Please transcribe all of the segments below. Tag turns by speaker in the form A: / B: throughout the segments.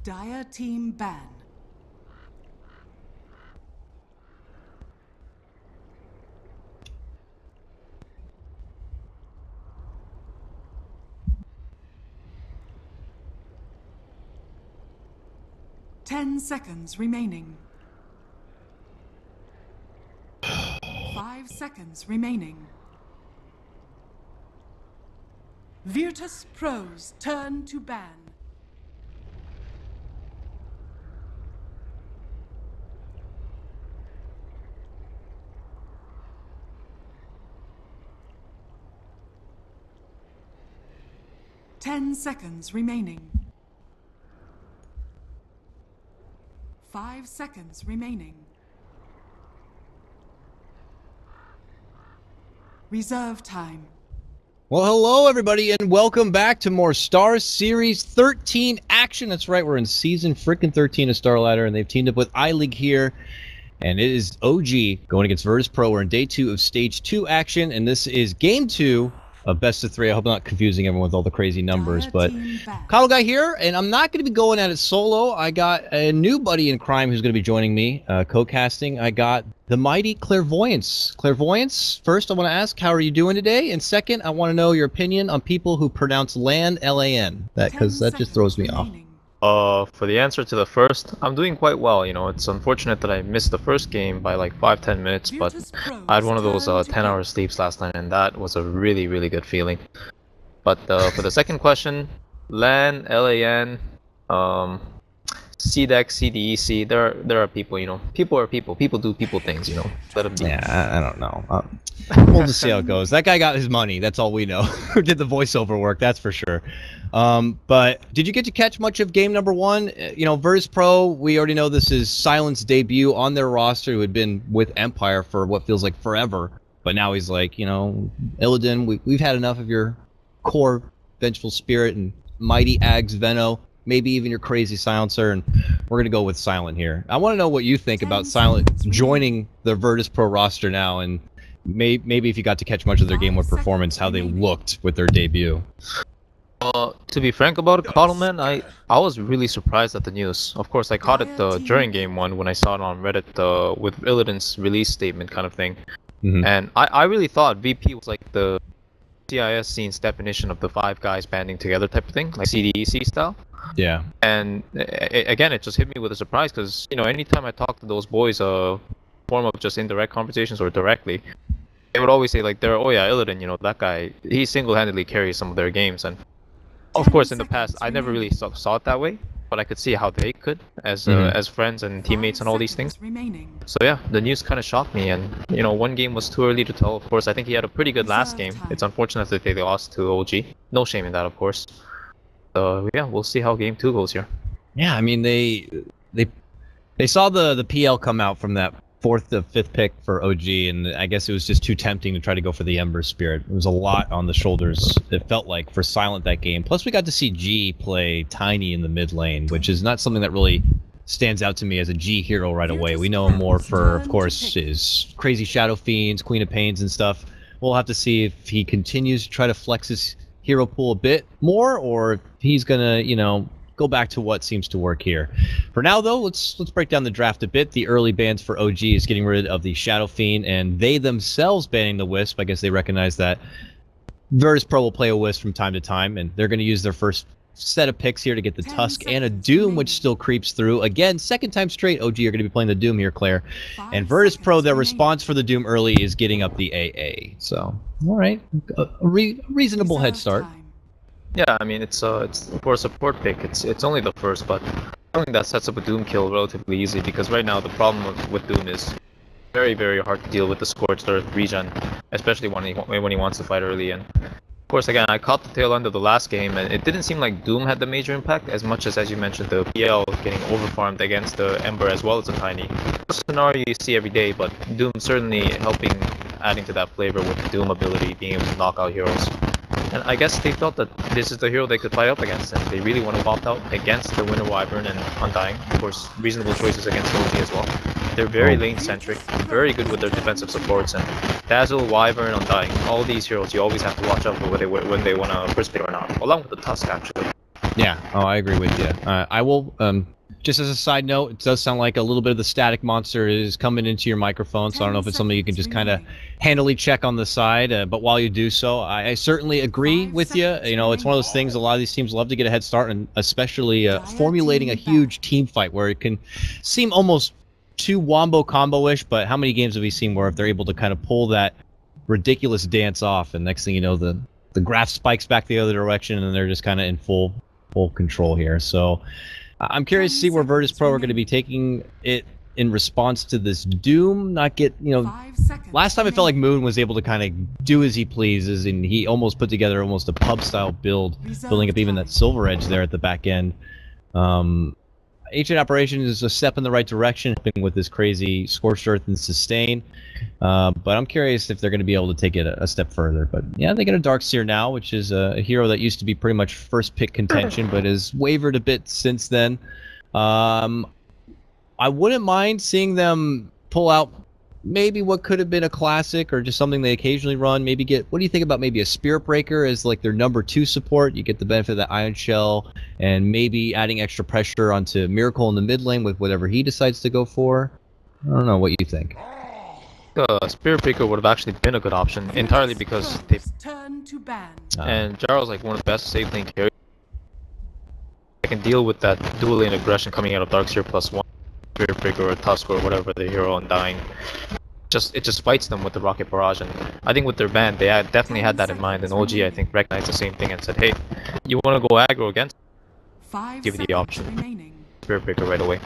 A: Dire team ban. Ten seconds remaining. 5 seconds remaining. Virtus.Pro's turn to ban. Ten seconds remaining. 5 seconds remaining. Reserve time.
B: Well, hello everybody, and welcome back to more Star Series 13 action. That's right, we're in season freaking 13 of Starladder, and they've teamed up with iLeague here, and it is OG going against Virtus.Pro. We're in day 2 of stage 2 action, and this is game 2 of best of 3. I hope I'm not confusing everyone with all the crazy numbers, but Kyle Guy here, and I'm not going to be going at it solo. I got a new buddy in crime who's going to be joining me, co-casting. I got the mighty Clairvoyance. Clairvoyance, first I want to ask, how are you doing today? And second, I want to know your opinion on people who pronounce LAN, L-A-N, because that just throws me off.
C: For the answer to the first, I'm doing quite well. You know, it's unfortunate that I missed the first game by like 5-10 minutes, but I had one of those 10-hour sleeps last night, and that was a really, really good feeling. But for the second question, LAN, LAN, CDEC, CDEC, there are people, you know, people are people. People do people things, you know. Let them be.
B: Yeah, I don't know. We'll just see how it goes. That guy got his money. That's all we know. Who did the voiceover work? That's for sure. But did you get to catch much of game number 1? You know, Virtus.Pro, we already know this is Silent's debut on their roster, who had been with Empire for what feels like forever. But now he's like, you know, Illidan, we've had enough of your core vengeful spirit and mighty Ags Veno. Maybe even your crazy silencer, and we're gonna go with Silent here. I want to know what you think about Silent joining the Virtus.Pro roster now, and maybe if you got to catch much of their game 1 performance, how they looked with their debut.
C: To be frank about it, Coddleman, I was really surprised at the news. Of course, I caught it during game 1 when I saw it on Reddit with Illidan's release statement kind of thing. And I really thought VP was like the CIS scene's definition of the 5 guys banding together type of thing, like CDEC style. Yeah. And again, it just hit me with a surprise because, you know, anytime I talk to those boys, form of just indirect conversations or directly, they would always say like, oh yeah, Illidan, you know, that guy, he single-handedly carries some of their games. And of course, in the past, I never really saw it that way, but I could see how they could as friends and teammates and all these things. So yeah, the news kind of shocked me, and you know, 1 game was too early to tell. Of course, I think he had a pretty good last game. It's unfortunate that they lost to OG. No shame in that, of course. So yeah, we'll see how game 2 goes here. Yeah, I mean they saw the PL come out from that 4th to 5th pick for OG, and I guess it was just too tempting to try to go for the Ember Spirit. It was a lot on the shoulders, it felt like, for Silent that game. Plus, we got to see G play Tiny in the mid lane, which is not something that really stands out to me as a G hero right away. We know him more for, of course, his crazy Shadow Fiends, Queen of Pains, and stuff. We'll have to see if he continues to try to flex his hero pool a bit more, or if he's gonna, you know, go back to what seems to work here. For now, though, let's break down the draft a bit. The early bans for OG is getting rid of the Shadow Fiend, and they themselves banning the Wisp. I guess they recognize that Virtus.Pro will play a Wisp from time to time, and they're going to use their first set of picks here to get the Tusk and a Doom, which still creeps through. Again, 2nd time straight, OG are going to be playing the Doom here, Claire. And Virtus.Pro, their response for the Doom early is getting up the AA. So, all right, a reasonable head start. Yeah, I mean, it's for a support pick, it's only the first, but I think that sets up a Doom kill relatively easy, because right now the problem with Doom is very, very hard to deal with the Scorched Earth regen, especially when he wants to fight early. And of course, again, I caught the tail end of the last game, and it didn't seem like Doom had the major impact as much as you mentioned, the PL getting overfarmed against the Ember as well as the Tiny. It's a scenario you see every day, but Doom certainly helping, adding to that flavor with the Doom ability, being able to knock out heroes. And I guess they felt that this is the hero they could fight up against, and they really want to opt out against the Winter Wyvern and Undying. Of course, reasonable choices against OG as well. They're very lane-centric, very good with their defensive supports, and Dazzle, Wyvern, Undying, all these heroes you always have to watch out for when they want to first pick or not, along with the Tusk actually.
B: Yeah, oh, I agree with you. I will, just as a side note, it does sound like a little bit of the static monster is coming into your microphone, so I don't know if it's something you can just kind of handily check on the side, but while you do so, I certainly agree with you. You know, it's one of those things, a lot of these teams love to get a head start, and especially formulating a huge team fight where it can seem almost too wombo combo-ish, but how many games have we seen where if they're able to kind of pull that ridiculous dance off, and next thing you know, the graph spikes back the other direction, and they're just kind of in full control here. So I'm curious to see where Virtus.Pro are going to be taking it in response to this Doom. Not get, you know, last time it felt like Moon was able to kind of do as he pleases, and he almost put together almost a pub-style build, building up even that Silver Edge there at the back end. Ancient Operations is a step in the right direction with this crazy Scorched Earth and Sustain, but I'm curious if they're going to be able to take it a step further. But yeah, they get a Darkseer now, which is a hero that used to be pretty much first pick contention, but has wavered a bit since then. I wouldn't mind seeing them pull out maybe what could have been a classic or just something they occasionally run. Maybe get, what do you think about maybe a Spirit Breaker as like their #2 support? You get the benefit of that Ion Shell, and maybe adding extra pressure onto Miracle in the mid lane with whatever he decides to go for. I don't know what you think.
C: Spirit Breaker would have actually been a good option entirely because they and Jarl's like one of the best safe lane carries. I can deal with that dual lane aggression coming out of Darkseer +1. Spirit Breaker or Tusk or whatever the hero Undying. It just fights them with the Rocket Barrage, and I think with their ban they definitely had that in mind, and OG I think recognized the same thing and said, hey, you want to go aggro against? Give you the option. Spirit Breaker right away.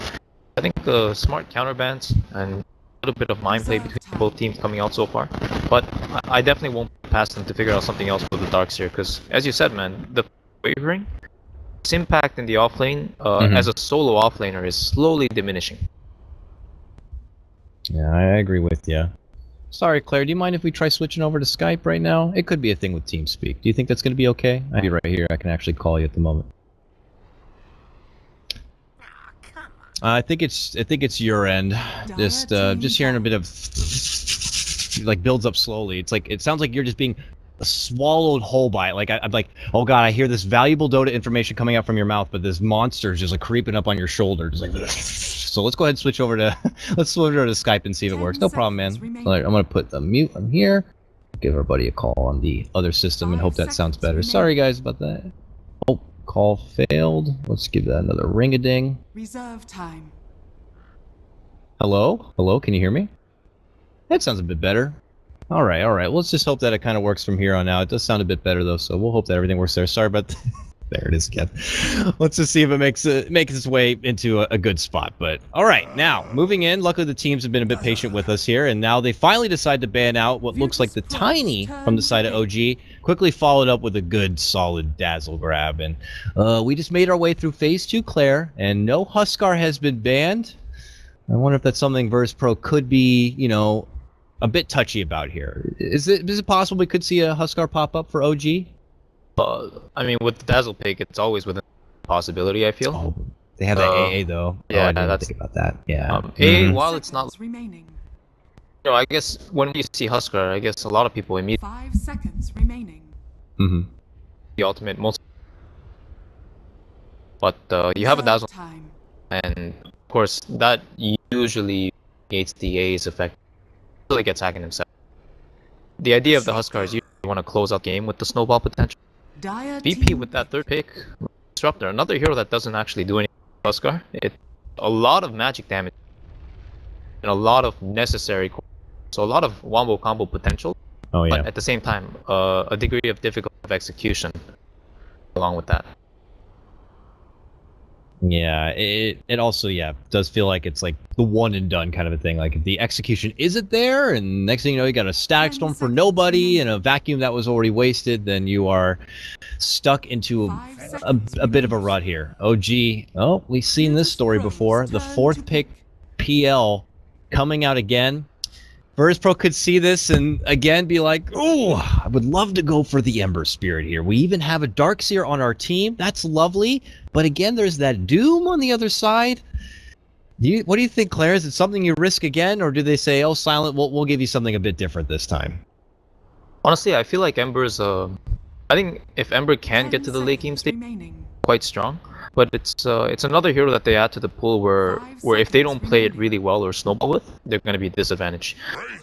C: I think smart counter bans and a little bit of mind play between both teams coming out so far, but I definitely won't pass them to figure out something else with the Darkseer, because as you said, man, the wavering, its impact in the offlane as a solo offlaner is slowly diminishing.
B: Yeah, I agree with you. Sorry, Claire, do you mind if we try switching over to Skype right now? It could be a thing with TeamSpeak. Do you think that's going to be okay? I'll be right here. I can actually call you at the moment. I think it's your end. Just hearing a bit of like builds up slowly. It's like it sounds like you're just being swallowed whole by it. Like I'm like, oh god, I hear this valuable Dota information coming out from your mouth, but this monster is just like creeping up on your shoulder, just like. So let's go ahead and switch over to Skype and see if it works. No problem, man. Right, I'm gonna put the mute on here. Give everybody a call on the other system and hope that sounds better. Sorry guys about that. Oh, call failed. Let's give that another ring-a-ding.
A: Reserve time.
B: Hello? Hello? Can you hear me? That sounds a bit better. All right, all right. Let's just hope that it kind of works from here on out. It does sound a bit better though, so we'll hope that everything works there. Sorry about that. There it is again. Let's just see if it makes its way into a good spot. But all right, now moving in. Luckily, the teams have been a bit patient with us here, and now they finally decide to ban out what looks like the Tiny from the side of OG. Quickly followed up with a good, solid Dazzle grab, and we just made our way through Phase 2, Claire, and no Huskar has been banned. I wonder if that's something Virtus.Pro could be, you know, a bit touchy about here. Is it possible we could see a Huskar pop up for OG?
C: I mean, with the Dazzle pick, it's always within possibility, I feel.
B: Oh, they have that AA though.
C: Yeah,
B: I didn't think about that. Yeah.
C: AA, while it's not,
A: remaining.
C: you know, I guess when you see Huskar, I guess a lot of people immediately
A: 5 seconds remaining.
C: the ultimate most. But you have a Dazzle, and of course that usually negates the AA's effect. Really gets hacking himself. The idea of the Huskar is you want to close out the game with the snowball potential. VP with that third pick, Disruptor, another hero that doesn't actually do anything with Huskar. It's a lot of magic damage and a lot of necessary, so a lot of wombo combo potential.
B: Oh yeah.
C: But at the same time, a degree of difficulty of execution along with that.
B: Yeah, it also does feel like it's like the one and done kind of a thing. Like if the execution isn't there, and next thing you know you got a Static Storm for nobody and a vacuum that was already wasted, then you are stuck into a bit of a rut here. OG, oh, we've seen this story before. The 4th pick PL coming out again. Virtus.Pro could see this and again be like, "Oh, I would love to go for the Ember Spirit here. We even have a Darkseer on our team. That's lovely." But again, there's that Doom on the other side. What do you think, Claire? Is it something you risk again, or do they say, "Oh, Silent, we'll give you something a bit different this time"?
C: Honestly, I feel like Ember's. I think if Ember can get to the late game stage, quite strong. But it's another hero that they add to the pool where if they don't play it really well or snowball with, they're going to be disadvantaged.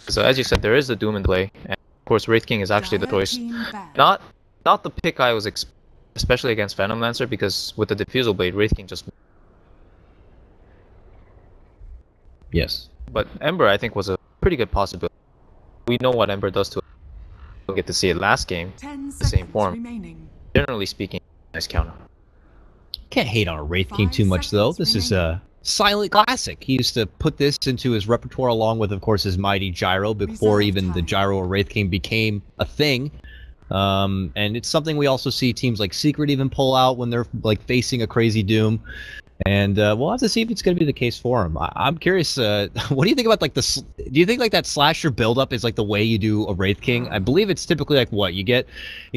C: So as you said, there is the Doom in play, and of course Wraith King is actually the choice. Not the pick I was especially against Phantom Lancer, because with the Diffusal Blade, Wraith King just...
B: Yes.
C: But Ember, I think, was a pretty good possibility. We know what Ember does to it. We'll get to see it last game, the same form. Generally speaking, nice counter.
B: Can't hate on a Wraith King too much, though. This is a silent classic. He used to put this into his repertoire along with, of course, his mighty Gyro before even the Gyro or Wraith King became a thing. And it's something we also see teams like Secret even pull out when they're like facing a crazy Doom. And we'll have to see if it's going to be the case for him. I'm curious, what do you think about like do you think like that slasher buildup is like the way you do a Wraith King? I believe it's typically like what you get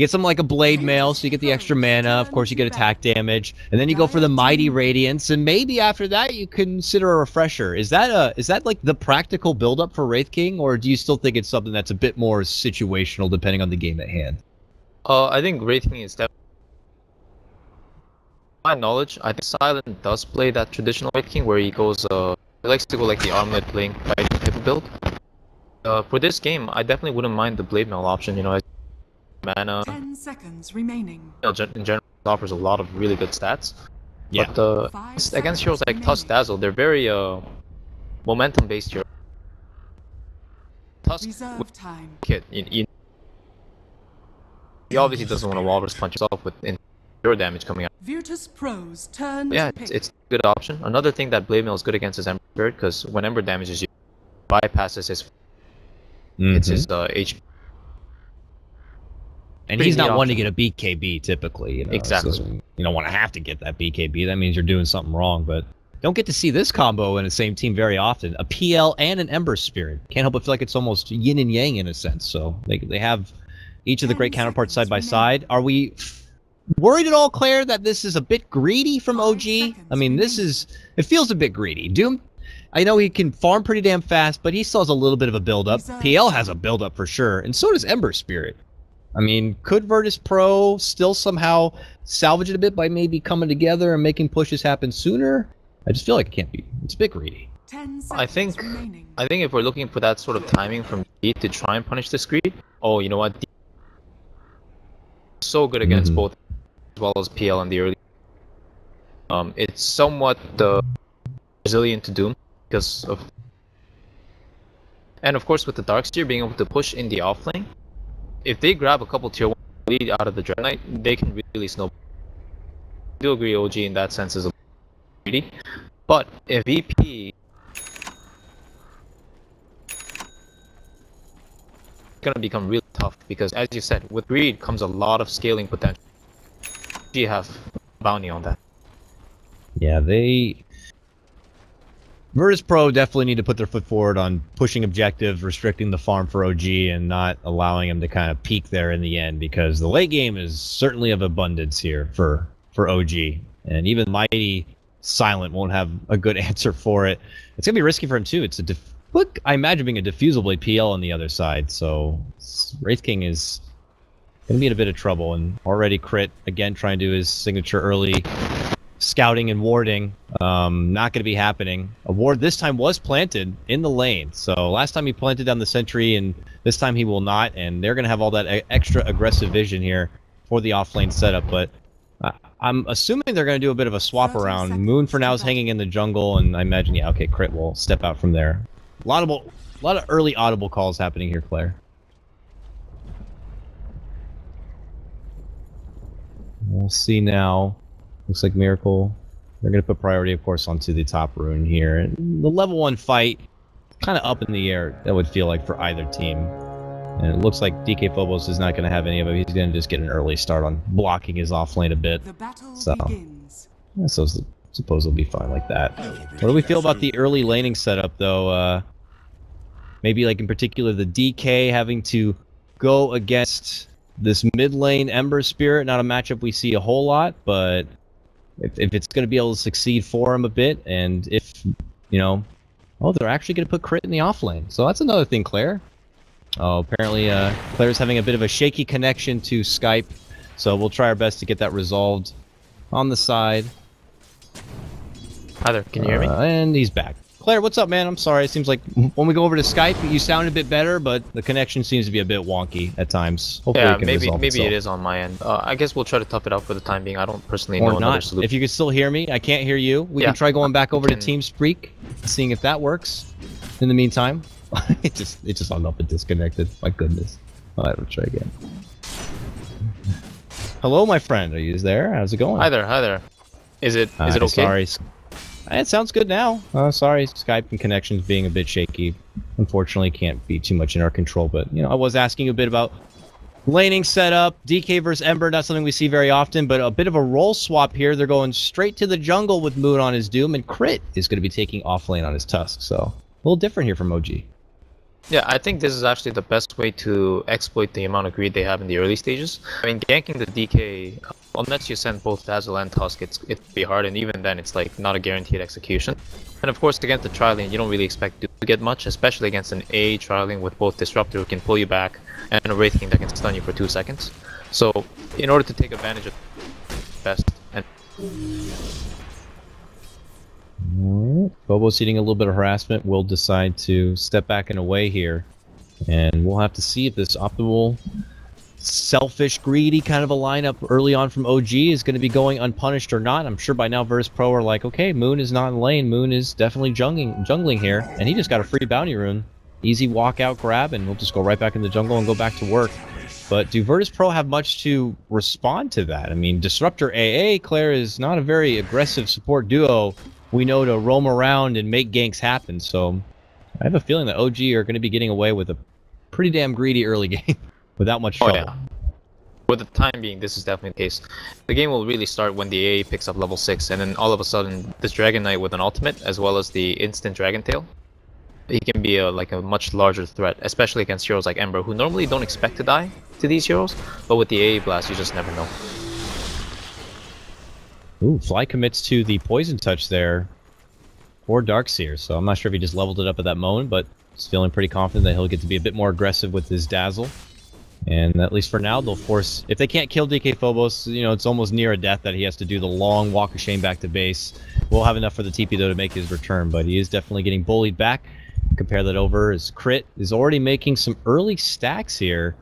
B: something like a Blade Mail, so you get the extra mana. Of course, you get attack damage, and then you go for the Mighty Radiance, and maybe after that you consider a Refresher. Is that like the practical buildup for Wraith King, or do you still think it's something that's a bit more situational depending on the game at hand?
C: I think Wraith King is definitely. My knowledge, I think Silent does play that traditional Wraith King where he goes, he likes to go like the Armlet playing fight type of build. For this game, I definitely wouldn't mind the Blade Mail option, you know, as mana.
A: 10 seconds remaining.
C: You know, in general, it offers a lot of really good stats.
B: Yeah.
C: But against heroes like Tusk Dazzle, they're very momentum based heroes. Tusk
A: Reserve time.
C: Kit, he obviously doesn't want to Walrus punch himself with pure damage coming out.
A: Virtus.Pro's turn
C: Yeah,
A: to pick.
C: it's a good option. Another thing that Blade Mail is good against is Ember Spirit, because when Ember damages you, bypasses his it's his HP.
B: And he's not one to get a BKB typically, you know.
C: Exactly.
B: So you don't want to have to get that BKB. That means you're doing something wrong. But don't get to see this combo in the same team very often. A PL and an Ember Spirit. Can't help but feel like it's almost yin and yang in a sense. So they have each of the great counterparts side by side. Are we worried at all, Claire, that this is a bit greedy from OG? I mean, it feels a bit greedy. Doom, I know he can farm pretty damn fast, but he still has a little bit of a build-up. PL has a build-up for sure, and so does Ember Spirit. I mean, could Virtus.Pro still somehow salvage it a bit by maybe coming together and making pushes happen sooner? I just feel like it can't be. It's a bit greedy.
A: 10
C: I think
A: remaining.
C: if we're looking for that sort of timing from D to try and punish this greed, oh, you know what? D so good against both as well as PL in the early. It's somewhat resilient to Doom because of, and of course with the Darkseer being able to push in the off lane, if they grab a couple tier 1 lead out of the Dread Knight, they can really snowball. I do agree OG in that sense is a little greedy, but if VP gonna become really tough, because as you said, with greed comes a lot of scaling potential. You have bounty on that.
B: Yeah, Virtus.Pro definitely need to put their foot forward on pushing objectives, restricting the farm for OG, and not allowing him to kind of peak there in the end, because the late game is certainly of abundance here for OG, and even Mighty Silent won't have a good answer for it. It's gonna be risky for him too. It's look, I imagine being a Diffusal Blade PL on the other side, so Wraith King is gonna be in a bit of trouble, and already crit again, trying to do his signature early scouting and warding. Not gonna be happening. A ward this time was planted in the lane, so last time he planted down the sentry, and this time he will not, and they're gonna have all that extra aggressive vision here for the offlane setup. But I'm assuming they're gonna do a bit of a swap around. Moon for now is hanging in the jungle, and I imagine, yeah, okay, crit will step out from there. A lot of early audible calls happening here, Claire. We'll see now. Looks like Miracle. They're going to put priority, of course, onto the top rune here. And the level 1 fight, kind of up in the air, that would feel like for either team. And it looks like DK Phobos is not going to have any of it. He's going to just get an early start on blocking his off lane a bit.
A: The battle
B: So,
A: begins.
B: yeah, so suppose it'll be fine like that. What do we feel about the early laning setup, though? Maybe, like, in particular, the DK having to go against this mid lane Ember Spirit. Not a matchup we see a whole lot, but if it's going to be able to succeed for him a bit, and if, you know, oh, they're actually going to put crit in the off lane. So that's another thing, Claire. Oh, apparently Claire's having a bit of a shaky connection to Skype, so we'll try our best to get that resolved. on the side.
C: Hi there, can you hear me?
B: And he's back. Claire, what's up, man? I'm sorry. It seems like when we go over to Skype, you sound a bit better, but the connection seems to be a bit wonky at times. Hopefully
C: Yeah,
B: it can
C: maybe
B: resolve itself.
C: it is on my end. I guess we'll try to tough it out for the time being. I don't personally
B: Or
C: know another
B: not.
C: solution.
B: If you can still hear me, I can't hear you. We can try going back over to TeamSpeak, seeing if that works. In the meantime, it just hung up and disconnected. My goodness. Alright, we'll try again. Hello, my friend. Are you there? How's it going?
C: Hi there, hi there. Is it okay?
B: Sorry. It sounds good now. Sorry, Skype and connections being a bit shaky. Unfortunately, can't be too much in our control, but, you know, I was asking a bit about laning setup, DK versus Ember, not something we see very often, but a bit of a role swap here. They're going straight to the jungle with Moon on his Doom, and Crit is going to be taking off lane on his Tusk, so a little different here from OG.
C: Yeah, I think this is actually the best way to exploit the amount of greed they have in the early stages. I mean, ganking the DK, unless you send both Dazzle and Tusk, it'd be hard, and even then, it's like not a guaranteed execution. And of course, against the tri-lane, you don't really expect to get much, especially against an A tri-lane with both Disruptor who can pull you back and a Wraith King that can stun you for 2 seconds. So, in order to take advantage of best and
B: Bobo's eating a little bit of harassment. We'll decide to step back and away here. And we'll have to see if this optimal, selfish, greedy kind of a lineup early on from OG is going to be going unpunished or not. I'm sure by now Virtus.Pro are like, okay, Moon is not in lane. Moon is definitely jungling here. And he just got a free bounty rune. Easy walkout grab, and we'll just go right back in the jungle and go back to work. But do Virtus.Pro have much to respond to that? I mean, Disruptor AA, Claire, is not a very aggressive support duo we know to roam around and make ganks happen, so I have a feeling that OG are going to be getting away with a pretty damn greedy early game without much trouble.
C: Yeah. For the time being, this is definitely the case. The game will really start when the AA picks up level 6, and then all of a sudden, this Dragon Knight with an ultimate, as well as the instant Dragon Tail, he can be like a much larger threat, especially against heroes like Ember, who normally don't expect to die to these heroes, but with the AA blast, you just never know.
B: Ooh, Fly commits to the poison touch there for Darkseer, so I'm not sure if he just leveled it up at that moment, but he's feeling pretty confident that he'll get to be a bit more aggressive with his Dazzle. And at least for now, they'll force... If they can't kill DK Phobos, you know, it's almost near a death that he has to do the long walk of shame back to base. We'll have enough for the TP, though, to make his return, but he is definitely getting bullied back. Compare that over, his Crit is already making some early stacks here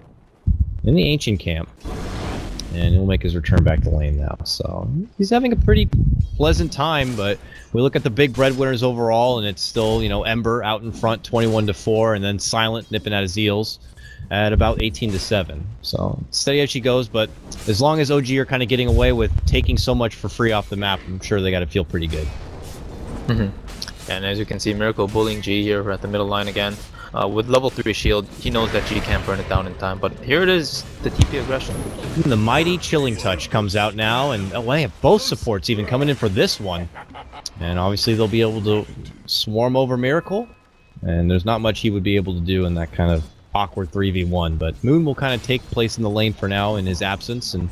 B: in the Ancient Camp. And he'll make his return back to lane now. So he's having a pretty pleasant time, but we look at the big breadwinners overall, and it's still, you know, Ember out in front 21-4, and then Silent nipping at his heels at about 18-7. So steady as she goes, but as long as OG are kind of getting away with taking so much for free off the map, I'm sure they got to feel pretty good.
C: And as you can see, Miracle bullying G here at the middle line again. With level 3 shield, he knows that G can't burn it down in time, but here it is, the TP aggression.
B: The mighty Chilling Touch comes out now, and oh, they have both supports even coming in for this one. And obviously they'll be able to swarm over Miracle, and there's not much he would be able to do in that kind of awkward 3v1, but Moon will kind of take place in the lane for now in his absence and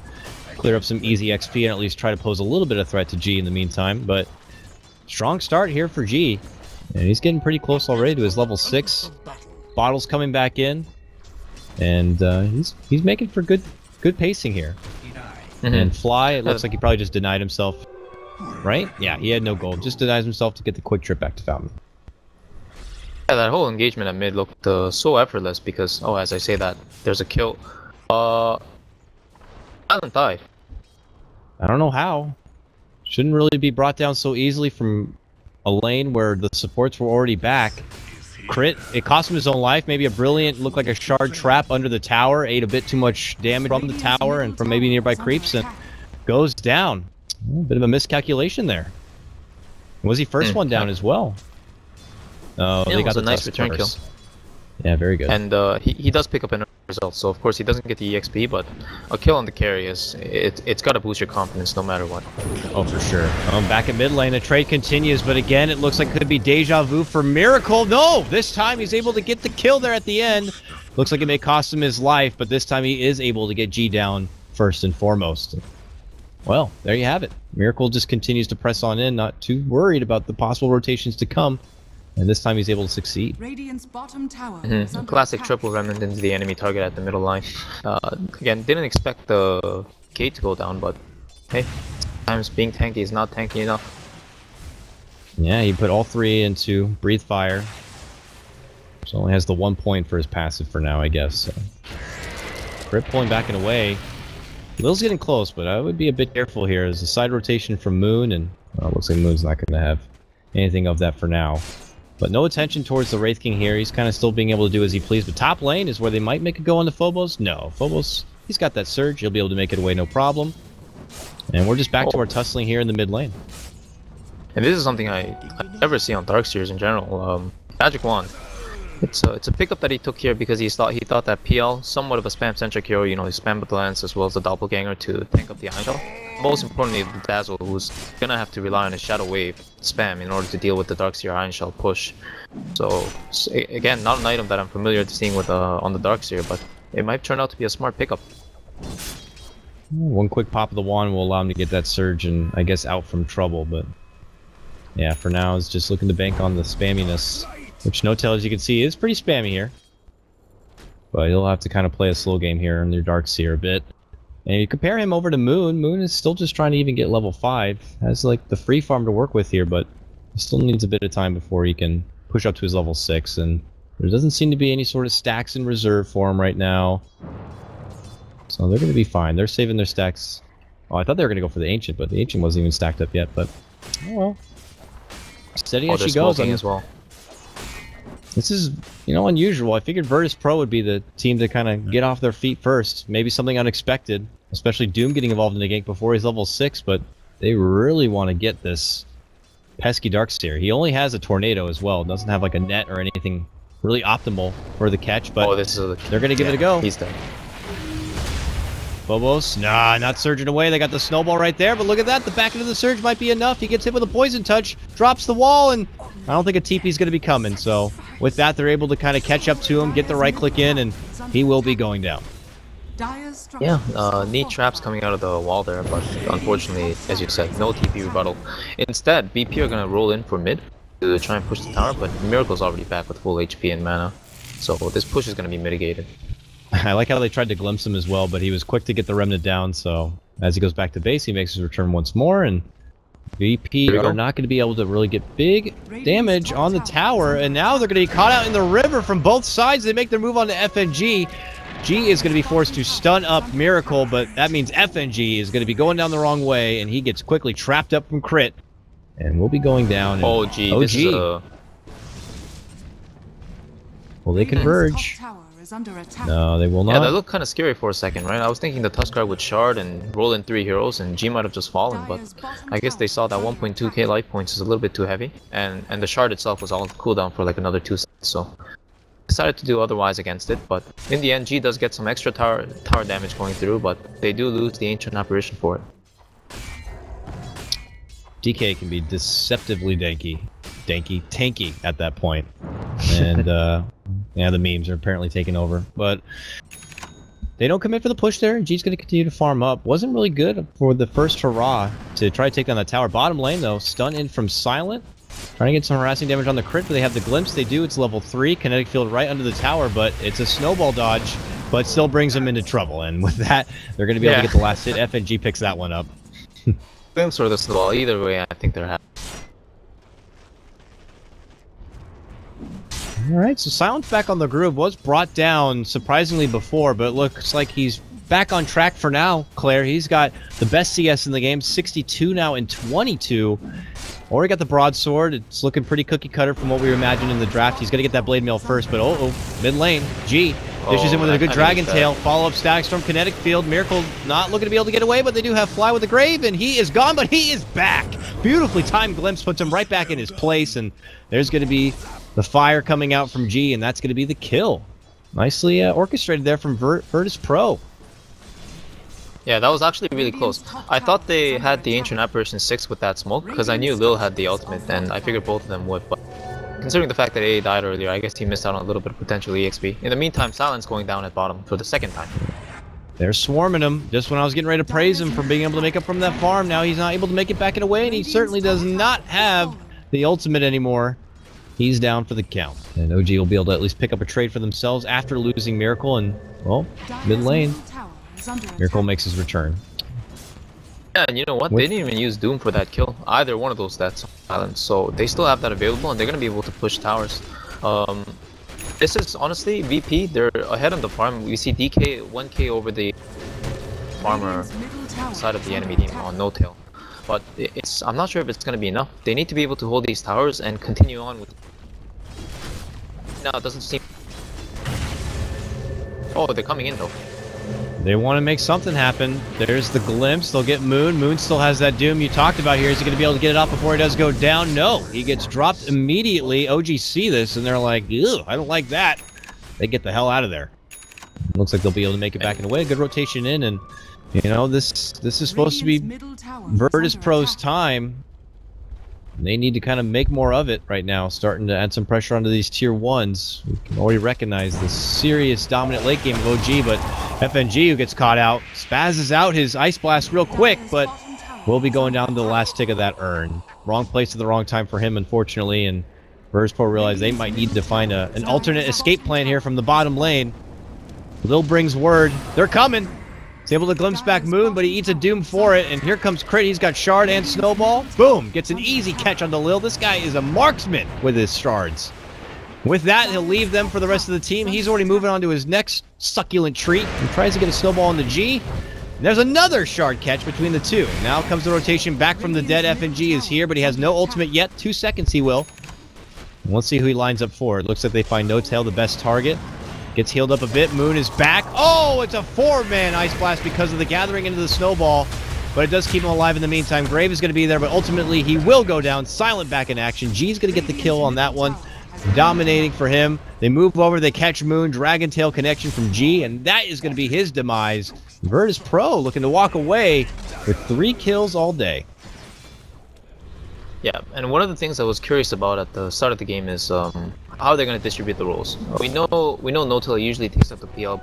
B: clear up some easy XP and at least try to pose a little bit of threat to G in the meantime, but strong start here for G. And he's getting pretty close already to his level 6. Bottle's coming back in, and he's making for good pacing here. And Fly, it looks like he probably just denied himself, right? Yeah, he had no gold. Just denies himself to get the quick trip back to Fountain.
C: Yeah, that whole engagement at mid looked so effortless because, oh, as I say that, there's a kill. Silent died.
B: I don't know how. Shouldn't really be brought down so easily from a lane where the supports were already back. Crit, it cost him his own life. Maybe a brilliant, looked like a shard trap under the tower, ate a bit too much damage from the tower and from maybe nearby creeps, and goes down. A bit of a miscalculation there. Was he first one down as well? Oh,
C: yeah,
B: they got the
C: nice
B: Tusk
C: return
B: first.
C: kill.
B: Yeah, very good.
C: And he does pick up an result, so of course he doesn't get the EXP, but a kill on the carry is it's got to boost your confidence no matter what.
B: Oh, for sure. Back at mid lane, the trade continues, but again, it looks like it could be deja vu for Miracle. No! This time he's able to get the kill there at the end. Looks like it may cost him his life, but this time he is able to get G down first and foremost. Well, there you have it. Miracle just continues to press on in, not too worried about the possible rotations to come. And this time he's able to succeed.
A: Radiant's bottom tower is under
C: Classic
A: attack.
C: triple remnant into the enemy target at the middle line. Again, didn't expect the gate to go down, but hey, sometimes being tanky is not tanky enough.
B: Yeah, he put all 3 into Breathe Fire. So only has the 1 point for his passive for now, I guess. So. Grip pulling back and away. Lil's getting close, but I would be a bit careful here. There's a side rotation from Moon, and looks like Moon's not going to have anything of that for now. But no attention towards the Wraith King here. He's kind of still being able to do as he please. But top lane is where they might make a go on the Phobos. No, Phobos, he's got that surge. He'll be able to make it away, no problem. And we're just back to our tussling here in the mid lane.
C: And this is something I never see on Darkseers in general. Magic Wand. It's a pickup that he took here because he thought that PL, somewhat of a spam-centric hero, you know, he spammed with the lance as well as the doppelganger to tank up the Iron Shell. Most importantly, the Dazzle, who's gonna have to rely on his Shadow Wave spam in order to deal with the Darkseer Iron Shell push. So again, not an item that I'm familiar to seeing with on the Darkseer, but it might turn out to be a smart pickup.
B: One quick pop of the wand will allow him to get that surge and I guess out from trouble, but yeah, for now is just looking to bank on the spamminess. Which No-Tail, as you can see, is pretty spammy here. But he'll have to kind of play a slow game here in their Darkseer a bit. And you compare him over to Moon. Moon is still just trying to even get level 5. Has like the free farm to work with here, but he still needs a bit of time before he can push up to his level 6. And there doesn't seem to be any sort of stacks in reserve for him right now. So they're going to be fine. They're saving their stacks. Oh, I thought they were going to go for the Ancient, but the Ancient wasn't even stacked up yet. But, oh well. Steady as she goes.
C: As well.
B: This is, you know, unusual. I figured Virtus.Pro would be the team to kind of get off their feet first. Maybe something unexpected, especially Doom getting involved in the gank before he's level 6, but they really want to get this pesky Darkseer. He only has a Tornado as well. Doesn't have like a net or anything really optimal for the catch, but they're going to give it a go.
C: He's dead.
B: Phobos, nah, not surging away. They got the snowball right there, but look at that. The back end of the surge might be enough. He gets hit with a poison touch, drops the wall, and I don't think a TP is going to be coming. So with that, they're able to kind of catch up to him, get the right click in, and he will be going down.
C: Yeah, neat traps coming out of the wall there, but unfortunately, as you said, no TP rebuttal. Instead, BP are going to roll in for mid to try and push the tower, but Miracle's already back with full HP and mana. So this push is going to be mitigated.
B: I like how they tried to glimpse him as well, but he was quick to get the Remnant down, so as he goes back to base, he makes his return once more, and VP are not going to be able to really get big damage on the tower, and now they're going to be caught out in the river from both sides. They make their move on to FNG. G is going to be forced to stun up Miracle, but that means FNG is going to be going down the wrong way, and he gets quickly trapped up from crit, and we'll be going down.
C: Oh, gee, this is a...
B: Will they converge? No, they will not.
C: Yeah, that looked kind of scary for a second, right? I was thinking the Tuskar would shard and roll in 3 heroes, and G might have just fallen, but I guess they saw that 1.2k life points is a little bit too heavy, and the shard itself was all cooldown for like another 2 seconds, so decided to do otherwise against it. But in the end, G does get some extra tower damage going through, but they do lose the Ancient Apparition for it.
B: DK can be deceptively tanky at that point. And yeah, the memes are apparently taking over, but they don't commit for the push there. G's going to continue to farm up. Wasn't really good for the first hurrah to try to take down that tower. Bottom lane though, stun in from Silent, trying to get some harassing damage on the crit, but they have the glimpse. They do. It's level 3 kinetic field right under the tower, but it's a snowball dodge, but still brings them into trouble. And with that, they're going to be able to get the last hit. FNG picks that one up.
C: Glimpse or the snowball, either way, I think they're happy.
B: Alright, so Silence back on the groove. Was brought down surprisingly before, but it looks like he's back on track for now, Claire. He's got the best CS in the game, 62 now and 22. Already got the broadsword. It's looking pretty cookie cutter from what we imagined in the draft. He's going to get that blade mail first, but mid lane, G dishes in with a good dragon tail. Follow-up static storm, kinetic field. Miracle not looking to be able to get away, but they do have fly with the grave, and he is gone, but he is back. Beautifully timed glimpse puts him right back in his place, and there's going to be the fire coming out from G, and that's going to be the kill. Nicely orchestrated there from Virtus.Pro.
C: Yeah, that was actually really close. I thought they had the Ancient Apparition 6 with that smoke, because I knew Lil had the ultimate, and I figured both of them would, but considering the fact that A died earlier, I guess he missed out on a little bit of potential EXP. In the meantime, Silence going down at bottom for the second time.
B: They're swarming him. Just when I was getting ready to praise him for being able to make up from that farm, now he's not able to make it back in away, and he certainly does not have the ultimate anymore. He's down for the count. And OG will be able to at least pick up a trade for themselves after losing Miracle, and, well, mid lane, Miracle makes his return.
C: Yeah, and you know what? They didn't even use Doom for that kill. Either one of those deaths silent, so they still have that available, and they're gonna be able to push towers. This is honestly VP. They're ahead on the farm. We see DK 1K over the farmer side of the enemy team on no tail, but I'm not sure if it's gonna be enough. They need to be able to hold these towers and continue on with. No, it doesn't seem. Oh, they're coming in though.
B: They want to make something happen. There's the glimpse. They'll get Moon. Moon still has that Doom you talked about here. Is he going to be able to get it off before he does go down? No. He gets dropped immediately. OG see this, and they're like, ew, I don't like that. They get the hell out of there. Looks like they'll be able to make it back in a way. Good rotation in, and, you know, this is supposed to be Virtus.Pro's time. They need to kind of make more of it right now, starting to add some pressure onto these tier 1s. We can already recognize the serious dominant late game of OG, but FNG, who gets caught out, spazzes out his Ice Blast real quick, but will be going down to the last tick of that urn. Wrong place at the wrong time for him, unfortunately, and Virtus.Pro realized they might need to find an alternate escape plan here from the bottom lane. Lil brings word. They're coming! He's able to glimpse back Moon, but he eats a Doom for it, and here comes Crit. He's got Shard and Snowball. Boom! Gets an easy catch onto Lil. This guy is a marksman with his Shards. With that, he'll leave them for the rest of the team. He's already moving on to his next succulent treat and tries to get a Snowball on the G. And there's another Shard catch between the two. Now comes the rotation back from the dead. FNG is here, but he has no ultimate yet. 2 seconds he will. And let's see who he lines up for. It looks like they find No Tail the best target. Gets healed up a bit. Moon is back. Oh, it's a 4-man Ice Blast because of the gathering into the Snowball. But it does keep him alive in the meantime. Grave is going to be there, but ultimately he will go down. Silent back in action. G's going to get the kill on that one. Dominating for him. They move over. They catch Moon. Dragon Tail connection from G, and that is going to be his demise. Virtus.Pro looking to walk away with 3 kills all day.
C: Yeah, and one of the things I was curious about at the start of the game is how they're going to distribute the roles. We know No Tail usually takes up the PL.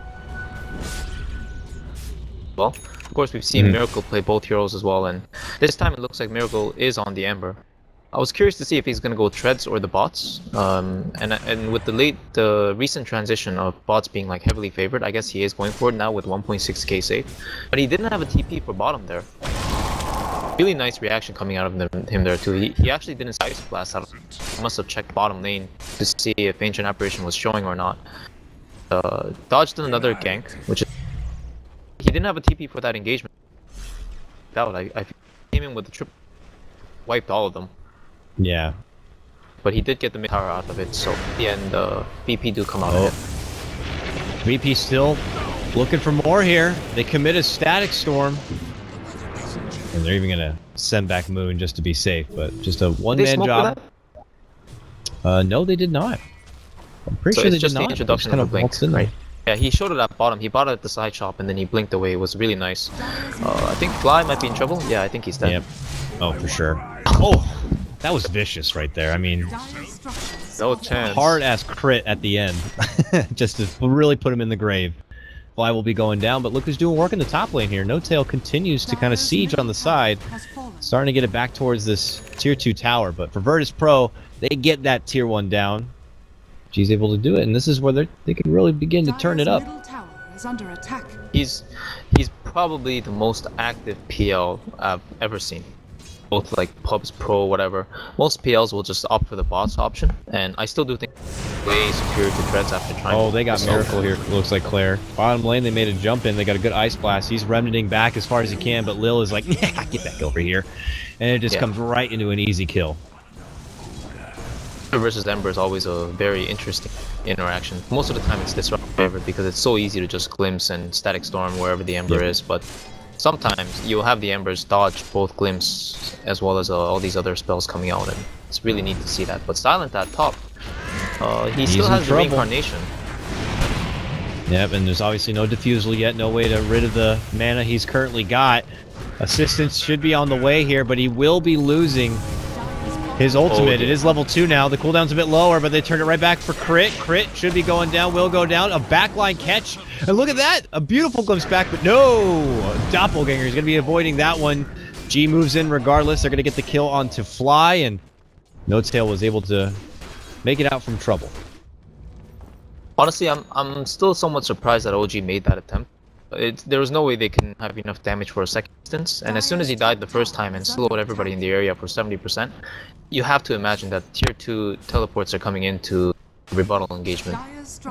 C: Well, of course we've seen Miracle play both heroes as well, and this time it looks like Miracle is on the Ember. I was curious to see if he's going to go Treads or the bots, and with the recent transition of bots being like heavily favored, I guess he is going for it now with 1.6k save. But he didn't have a TP for bottom there. Really nice reaction coming out of him there too. He actually didn't Ice Blast out. He must have checked bottom lane to see if Ancient Apparition was showing or not. Dodged another gank, which is... He didn't have a TP for that engagement. I came in with the triple, wiped all of them.
B: Yeah.
C: But he did get the mid tower out of it, so in the end, VP do come out of it.
B: VP still looking for more here. They commit a Static Storm. And they're even gonna send back Moon just to be safe, but just a one-man job. No, they did not. I'm pretty sure they did not. The introduction
C: kind of blink, right? Yeah, he showed it at bottom. He bought it at the side shop, and then he blinked away. It was really nice. I think Fly might be in trouble. Yeah, I think he's dead.
B: Yep. Oh, for sure. Oh, that was vicious right there. I mean,
C: no chance.
B: Hard-ass crit at the end, just to really put him in the grave. Fly will be going down, but look who's doing work in the top lane here. No Tail continues to kind of siege on the side, starting to get it back towards this tier 2 tower. But for Virtus.Pro, they get that tier 1 down. She's able to do it, and this is where they can really begin to turn it up.
C: He's probably the most active PL I've ever seen. Both like pubs, pro, whatever. Most PLs will just opt for the bots option, and I still do think way superior to Treads after trying.
B: Oh, they got Miracle here. Looks like Claire. Bottom lane, they made a jump in. They got a good Ice Blast. He's remnanting back as far as he can, but Lil is like, yeah, get back over here, and it just comes right into an easy kill.
C: Versus Ember is always a very interesting interaction. Most of the time it's disruptive because it's so easy to just glimpse and Static Storm wherever the Ember is, but sometimes you'll have the Embers dodge both glimpse as well as all these other spells coming out, and it's really neat to see that. But Silent at top, he still has the reincarnation.
B: Yep, and there's obviously no defusal yet, no way to rid of the mana he's currently got. Assistance should be on the way here, but he will be losing his ultimate. It is level 2 now. The cooldown's a bit lower, but they turn it right back for Crit. Crit should be going down, will go down. A backline catch. And look at that! A beautiful glimpse back, but no! Doppelganger is going to be avoiding that one. G moves in regardless. They're going to get the kill onto Fly, and No Tail was able to make it out from trouble.
C: Honestly, I'm still somewhat surprised that OG made that attempt. there was no way they can have enough damage for a second instance. And as soon as he died the first time and slowed everybody in the area for 70%, you have to imagine that tier 2 teleports are coming into rebuttal engagement.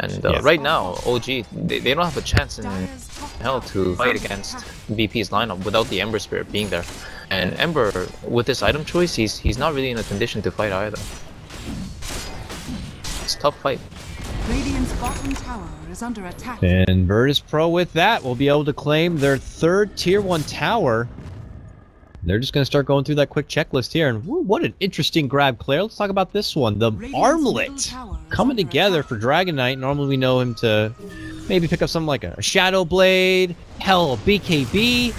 C: And right now, OG, they don't have a chance in hell to fight against VP's lineup without the Ember Spirit being there. And Ember, with this item choice, he's not really in a condition to fight either. It's a tough fight.
A: Radiant's bottom tower is under attack.
B: And Virtus.Pro with that will be able to claim their 3rd tier 1 tower. They're just going to start going through that quick checklist here. And woo, what an interesting grab, Claire. Let's talk about this one. The Armlet coming together for Dragon Knight. Normally we know him to maybe pick up something like a Shadow Blade, hell, a BKB.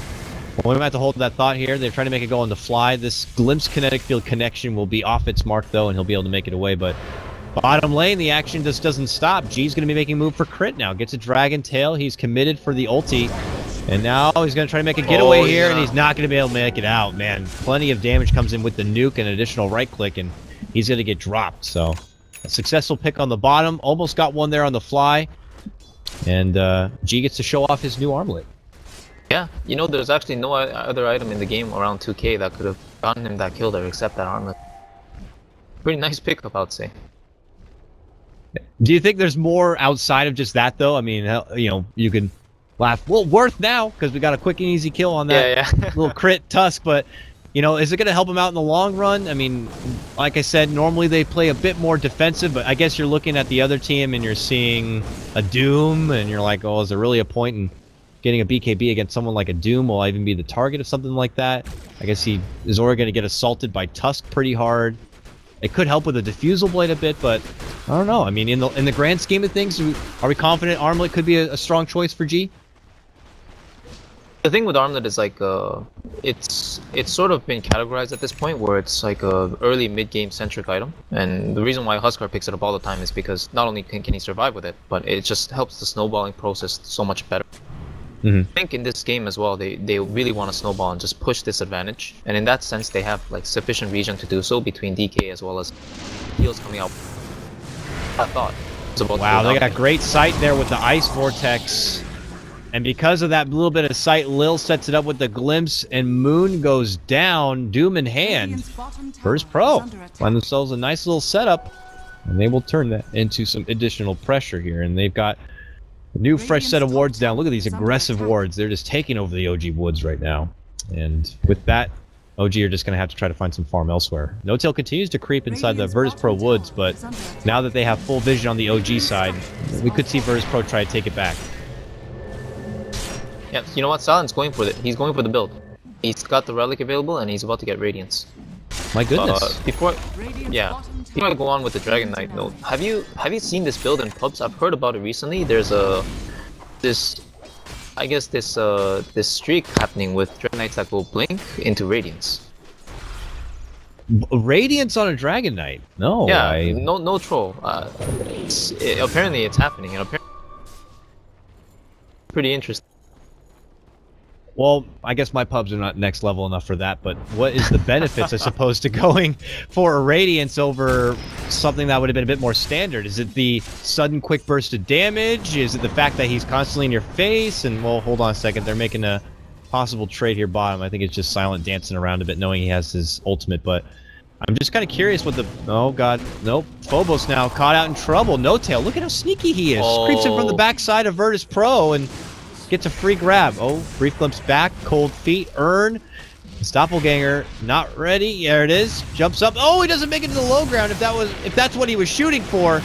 B: Well, we might have to hold that thought here. They're trying to make it go on the fly. This Glimpse Kinetic Field connection will be off its mark, though, and he'll be able to make it away. But bottom lane, the action just doesn't stop. G's going to be making a move for crit now. Gets a Dragon Tail. He's committed for the ulti. And now he's going to try to make a getaway here, and he's not going to be able to make it out, man. Plenty of damage comes in with the nuke and additional right-click, and he's going to get dropped. So, a successful pick on the bottom. Almost got one there on the fly. And G gets to show off his new armlet.
C: Yeah, you know, there's actually no other item in the game around 2k that could have gotten him that kill there except that armlet. Pretty nice pickup, I would say.
B: Do you think there's more outside of just that, though? I mean, you know, you can laugh. Well, worth now, because we got a quick and easy kill on that little crit Tusk, but, you know, is it going to help him out in the long run? I mean, like I said, normally they play a bit more defensive, but I guess you're looking at the other team and you're seeing a Doom, and you're like, oh, is there really a point in getting a BKB against someone like a Doom? Will I even be the target of something like that? I guess he is already going to get assaulted by Tusk pretty hard. It could help with the Diffusal Blade a bit, but I don't know. I mean, in the grand scheme of things, are we confident Armlet could be a strong choice for G?
C: The thing with Armlet is like it's sort of been categorized at this point where it's like a early mid-game centric item, and the reason why Huskar picks it up all the time is because not only can he survive with it, but it just helps the snowballing process so much better. I think in this game as well, they really want to snowball and just push this advantage, and in that sense they have like sufficient region to do so between DK as well as heals coming out. I thought it was about
B: wow, they got great sight there with the Ice Vortex, and because of that little bit of sight, Lil sets it up with the Glimpse, and Moon goes down, Doom in hand. Virtus.Pro find themselves a nice little setup, and they will turn that into some additional pressure here, and they've got new fresh set of wards down. Look at these aggressive wards. They're just taking over the OG woods right now. And with that, OG are just going to have to try to find some farm elsewhere. No-Tail continues to creep inside the Virtus.Pro woods, but now that they have full vision on the OG side, we could see Virtus.Pro try to take it back.
C: Yeah, you know what? Silent's going for it. He's going for the build. He's got the relic available and he's about to get Radiance.
B: My goodness.
C: Before I go on with the Dragon Knight note, have you seen this build in pubs? I've heard about it recently. There's this streak happening with Dragon Knights that go blink into Radiance.
B: Radiance on a Dragon Knight? No.
C: Yeah, no troll. Apparently it's happening, and apparently pretty interesting.
B: Well, I guess my pubs are not next level enough for that, but what is the benefits, I suppose, to going for a Radiance over something that would have been a bit more standard? Is it the sudden quick burst of damage? Is it the fact that he's constantly in your face? And, well, hold on a second, they're making a possible trade here bottom. I think it's just Silent dancing around a bit, knowing he has his ultimate, but I'm just kind of curious what the... Oh, God. Nope. Phobos now caught out in trouble. No-Tail, look at how sneaky he is. Oh. Creeps in from the backside of Virtus.Pro and gets a free grab. Oh, brief glimpse back, cold feet, earn. Doppelganger not ready. There it is. Jumps up. Oh, he doesn't make it to the low ground. If that's what he was shooting for,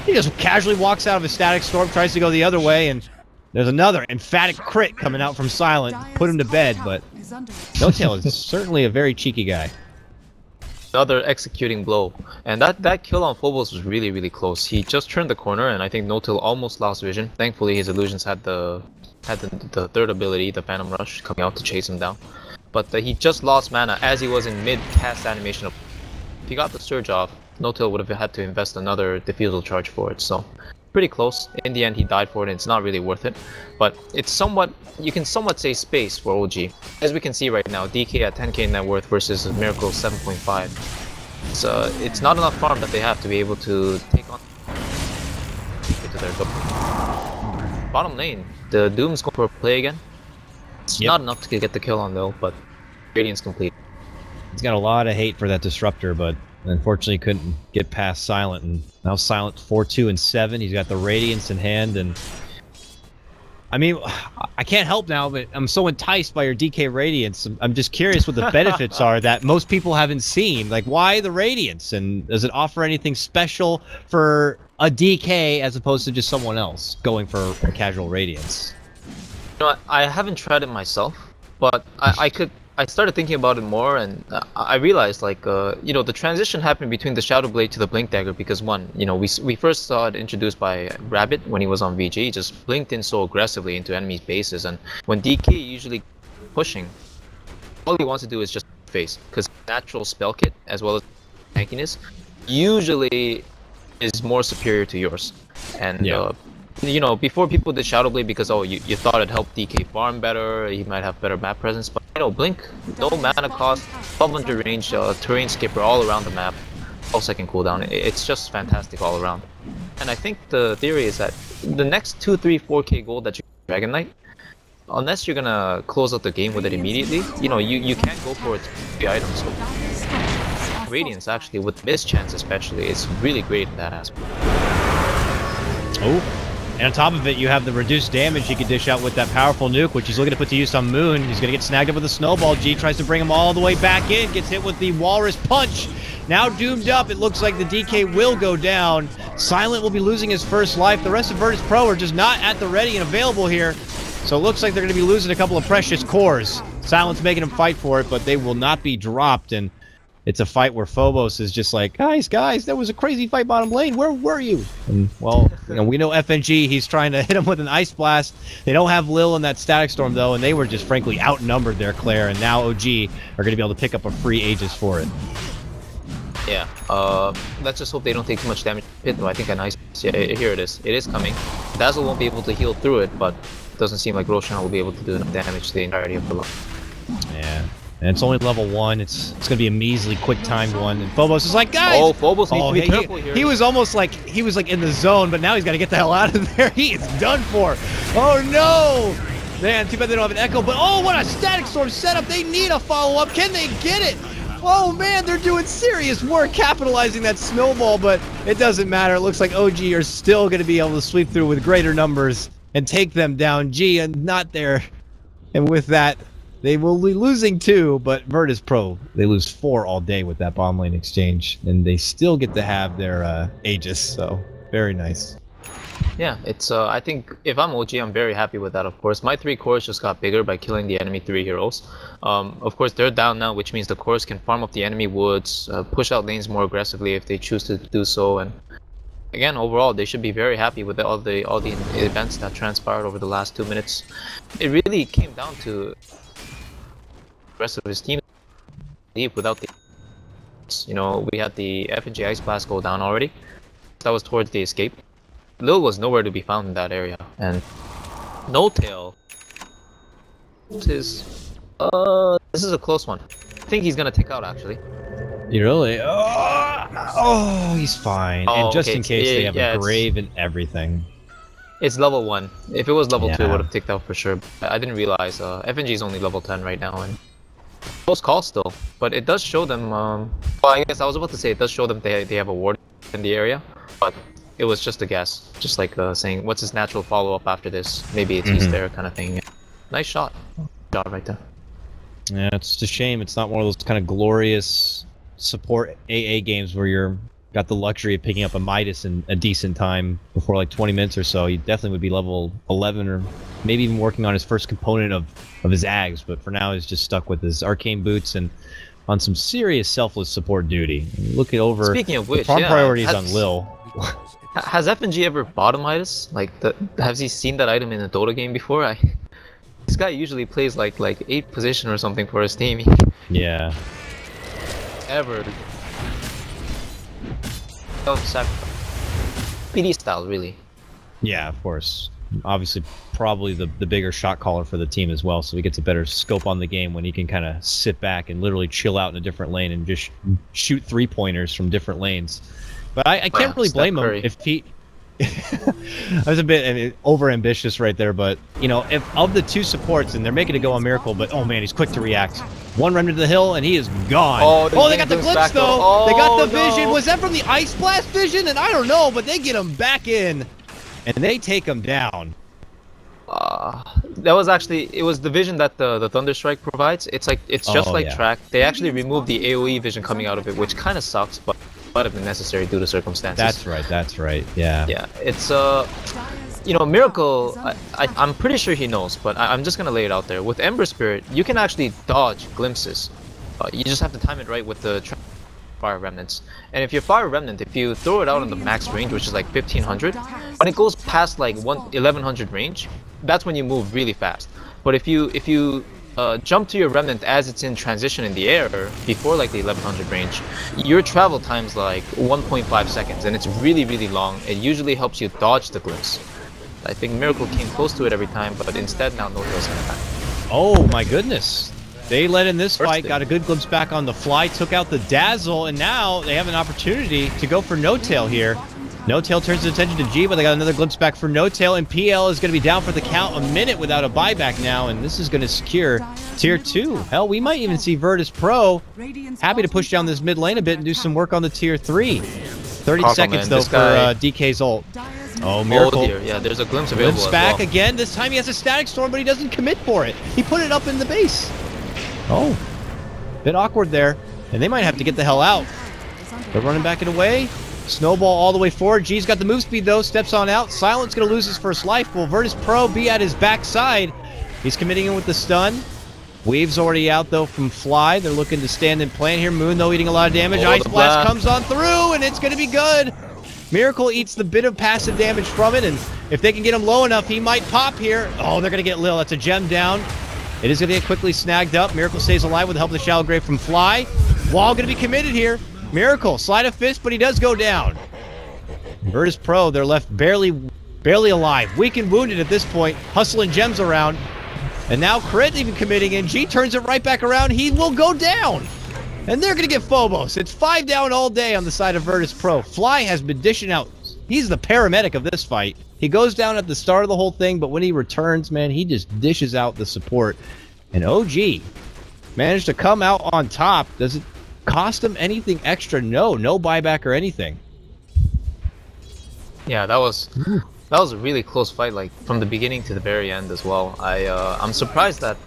B: he just casually walks out of a static storm, tries to go the other way, and there's another emphatic crit coming out from Silent. Put him to bed, but No-Tail is certainly a very cheeky guy.
C: Another executing blow, and that kill on Phobos was really, really close. He just turned the corner, and I think No-Tail almost lost vision. Thankfully, his illusions had the third ability, the Phantom Rush, coming out to chase him down. But he just lost mana as he was in mid-cast animation. If he got the surge off, No-Tail would have had to invest another Diffusal charge for it. So pretty close. In the end, he died for it, and it's not really worth it. But it's somewhat, you can somewhat say space for OG. As we can see right now, DK at 10k net worth versus Miracle 7.5. It's not enough farm that they have to be able to take on to their goal. Bottom lane, The Doom's going for a play again. It's
B: Yep.
C: not enough to get the kill on though, but Radiant's complete.
B: He's got a lot of hate for that disruptor, but unfortunately couldn't get past Silent. And now Silent 4-2 and 7. He's got the Radiance in hand, and I mean, I can't help now, but I'm so enticed by your DK Radiance. I'm just curious what the benefits are that most people haven't seen. Like, why the Radiance? And does it offer anything special for a DK as opposed to just someone else going for a casual Radiance?
C: You know, I haven't tried it myself, but I started thinking about it more, and I realized, like, you know, the transition happened between the Shadow Blade to the Blink Dagger because, one, you know, we first saw it introduced by Rabbit when he was on VG. He just blinked in so aggressively into enemies' bases, and when DK usually pushing, all he wants to do is just face, because natural spell kit, as well as tankiness, usually is more superior to yours. And,
B: Yeah.
C: you know, before people did Shadow Blade because, oh, you thought it helped DK farm better, he might have better map presence, but, you know, Blink, no mana cost, 1200 range, terrain skipper all around the map, 12-second cooldown. It's just fantastic all around. And I think the theory is that the next 2, 3, 4k gold that you get Dragon Knight, unless you're gonna close out the game with it immediately, you know, you can't go for it the items. So Radiance, actually, with mischance especially, is really great in that aspect.
B: Oh. And on top of it, you have the reduced damage he can dish out with that powerful nuke, which he's looking to put to use on Moon. He's going to get snagged up with a snowball. G tries to bring him all the way back in, gets hit with the Walrus Punch. Now doomed up, it looks like the DK will go down. Silent will be losing his first life. The rest of Virtus.Pro are just not at the ready and available here. So it looks like they're going to be losing a couple of precious cores. Silent's making them fight for it, but they will not be dropped. And it's a fight where Phobos is just like, guys, that was a crazy fight bottom lane. Where were you? And, well, you know, we know FNG, he's trying to hit him with an Ice Blast. They don't have Lil in that Static Storm, though, and they were just, frankly, outnumbered there, Claire. And now OG are going to be able to pick up a free Aegis for it.
C: Yeah, let's just hope they don't take too much damage. Pit, though, I think a nice... Yeah, here it is. It is coming. Dazzle won't be able to heal through it, but it doesn't seem like Roshan will be able to do enough damage to the entirety of the level.
B: Yeah. And it's only level 1. It's going to be a measly, quick timed one. And Phobos is like, guys!
C: Oh, Phobos needs to be careful here.
B: He was almost like, he was like in the zone, but now he's got to get the hell out of there. He is done for. Oh no! Man, too bad they don't have an echo, but oh, what a Static Storm setup. They need a follow-up. Can they get it? Oh man, they're doing serious work capitalizing that snowball, but it doesn't matter. It looks like OG are still going to be able to sweep through with greater numbers and take them down. G and not there. And with that, they will be losing 2, but Virtus.Pro, they lose 4 all day with that bomb lane exchange, and they still get to have their Aegis, so very nice.
C: Yeah, it's, I think, if I'm OG, I'm very happy with that, of course. My 3 cores just got bigger by killing the enemy 3 heroes. Of course, they're down now, which means the cores can farm up the enemy woods, push out lanes more aggressively if they choose to do so, and again, overall, they should be very happy with all the events that transpired over the last 2 minutes. It really came down to the rest of his team leave without the... You know, we had the FNG Ice Blast go down already. That was towards the escape. Lil was nowhere to be found in that area, and No Tail is... this is a close one. I think he's gonna take out, actually.
B: You really? Oh, he's fine.
C: Oh,
B: and just
C: okay,
B: in case they have a
C: it's...
B: grave and everything.
C: It's level 1. If it was level 2,
B: Yeah.
C: it would have ticked out for sure. I didn't realize FNG is only level 10 right now, and close call still. But it does show them, well, I guess I was about to say it does show them they have a ward in the area, but it was just a guess. Just like saying, what's his natural follow-up after this? Maybe it's he's there kind of thing. Nice shot. Shot right there.
B: Yeah, it's just a shame it's not one of those kind of glorious support AA games where you're got the luxury of picking up a Midas in a decent time before like 20 minutes or so. He definitely would be level 11 or maybe even working on his first component of his Ags, but for now he's just stuck with his arcane boots and on some serious selfless support duty. Look it over.
C: Speaking of which,
B: the farm
C: yeah,
B: priorities on Lil.
C: Has FNG ever bottom Midas? Like, has he seen that item in a Dota game before? This guy usually plays like 8th position or something for his team.
B: Yeah.
C: Ever. Oh, sacrifice. PD style, really.
B: Yeah, of course. Obviously, probably the bigger shot caller for the team as well, so he gets a better scope on the game when he can kind of sit back and literally chill out in a different lane and just shoot 3-pointers from different lanes. But I can't really blame him if he... I was a bit over ambitious right there, but you know, if of the two supports, and they're making it go on Miracle, but oh man, he's quick to react. One remnant to the hill, and he is gone. Oh, they got the glimpse though. Oh, they got the vision. Was that from the Ice Blast vision? And I don't know, but they get him back in, and they take him down.
C: That was actually, it was the vision that the Thunderstrike provides. It's like, it's just like track. They actually removed the AoE vision coming out of it, which kind of sucks, but might have been necessary due to circumstances.
B: That's right, yeah.
C: Yeah, it's you know, Miracle, I'm pretty sure he knows, but I'm just gonna lay it out there. With Ember Spirit, you can actually dodge glimpses. You just have to time it right with the Fire Remnants. And if your Fire Remnant, if you throw it out on the max range, which is like 1500, when it goes past like 1100 range, that's when you move really fast. But if you jump to your Remnant as it's in transition in the air before like the 1100 range, your travel time's like 1.5 seconds, and it's really, really long. It usually helps you dodge the glimpse. I think Miracle came close to it every time, but instead now No Tail's gonna attack.
B: Oh my goodness. They led in this fight, got a good glimpse back on the fly, took out the Dazzle, and now they have an opportunity to go for No Tail here. No Tail turns his attention to G, but they got another glimpse back for No Tail, and PL is going to be down for the count a minute without a buyback now, and this is going to secure Tier 2. Hell, we might even see Virtus.Pro happy to push down this mid lane a bit and do some work on the Tier 3. 30 seconds, though, for DK's ult. Oh, Miracle.
C: Oh dear, yeah, there's a glimpse available
B: glimpse back again. This time he has a Static Storm, but he doesn't commit for it. He put it up in the base. Oh, bit awkward there, and they might have to get the hell out. They're running back and away. Snowball all the way forward. G's got the move speed though, steps on out. Silent's gonna lose his first life. Will Virtus.Pro be at his backside? He's committing in with the stun. Weave's already out though from Fly. They're looking to stand and plan here. Moon though eating a lot of damage. Ice Blast comes on through, and it's gonna be good. Miracle eats the bit of passive damage from it, and if they can get him low enough, he might pop here. Oh, they're gonna get Lil. That's a gem down. It is going to get quickly snagged up. Miracle stays alive with the help of the Shallow Grave from Fly. Wall going to be committed here. Miracle, slide of fist, but he does go down. Virtus.Pro, they're left barely alive. Weak and wounded at this point. Hustling gems around. And now Crit even committing in. G turns it right back around. He will go down. And they're going to get Phobos. It's 5 down all day on the side of Virtus.Pro. Fly has been dishing out. He's the paramedic of this fight. He goes down at the start of the whole thing, but when he returns, man, he just dishes out the support. And OG managed to come out on top. Does it cost him anything extra? No buyback or anything.
C: Yeah, that was a really close fight, like from the beginning to the very end as well. I'm surprised that